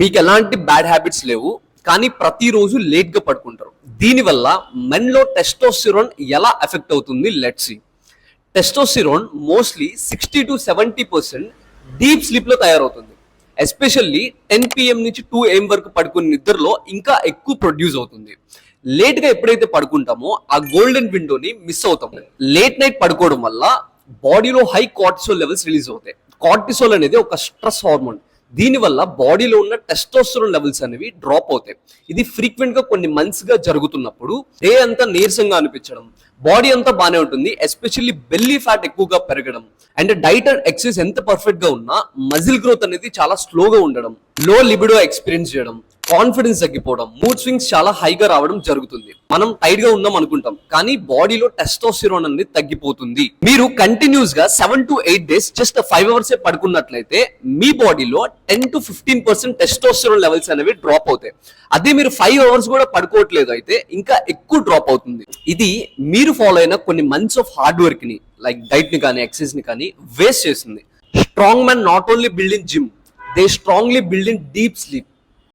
మీకు ఎలాంటి bad habits లేవు, కానీ ప్రతిరోజు లేట్ గా పడుకుంటారు. దీనివల్ల మెన్లో టెస్టోస్టెరాన్ ఎలా ఎఫెక్ట్ అవుతుంది let's see. Testosterone mostly 60-70% deep sleep లో తయారవుతుంది. ఎస్పెషల్లీ 10 PM నుంచి 2 AM వరకు పడుకునే నిద్రలో ఇంకా ఎక్కువ ప్రొడ్యూస్ అవుతుంది. లేట్ గా ఎప్పుడైతే పడుకుంటామో ఆ గోల్డెన్ విండోని మిస్ అవుతాము. లేట్ నైట్ పడుకోవడం వల్ల బాడీలో హై కార్టిసోల్ లెవెల్స్ రిలీజ్ అవుతాయి. కార్టిసోల్ అనేది ఒక స్ట్రెస్ హార్మోన్. దీనివల్ల బాడీలో ఉన్న టెస్టోస్టెరాన్ లెవెల్స్ అనేవి డ్రాప్ అవుతాయి. ఇది ఫ్రీక్వెంట్ గా కొన్ని మంత్స్ గా జరుగుతున్నప్పుడు డే అంతా నీరసంగా అనిపించడం, బాడీ అంతా బాగానే ఉంటుంది, ఎస్పెషల్లీ బెల్లీ ఫ్యాట్ ఎక్కువగా పెరగడం అండ్ డైట్ అండ్ ఎక్సర్సైజ్ ఎంత పర్ఫెక్ట్ గా ఉన్నా మజిల్ గ్రోత్ అనేది చాలా స్లోగా ఉండడం, లో లిబిడో ఎక్స్పీరియన్స్ చేయడం, కాన్ఫిడెన్స్ తగ్గిపోవడం, మూడ్ స్వింగ్స్ చాలా హైగా రావడం జరుగుతుంది. మనం టైట్ గా ఉందాం అనుకుంటాం, కానీ బాడీలో టెస్టోస్టెరాన్ అనేది తగ్గిపోతుంది. మీరు కంటిన్యూస్ గా 7 to 8 days జస్ట్ 5 hours పడుకున్నట్లయితే మీ బాడీలో 10-15% టెస్టోస్టెరాన్ లెవెల్స్ అనేవి డ్రాప్ అవుతాయి. అదే మీరు 5 hours కూడా పడుకోవట్లేదు అయితే ఇంకా ఎక్కువ డ్రాప్ అవుతుంది. ఇది మీరు ఫాలో అయిన కొన్ని మంత్స్ ఆఫ్ హార్డ్ వర్క్ ని, లైక్ డైట్ ని కానీ ఎక్సర్సైజ్ ని కానీ వేస్ట్ చేస్తుంది. Strong man not only build in gym, they strongly build in deep sleep.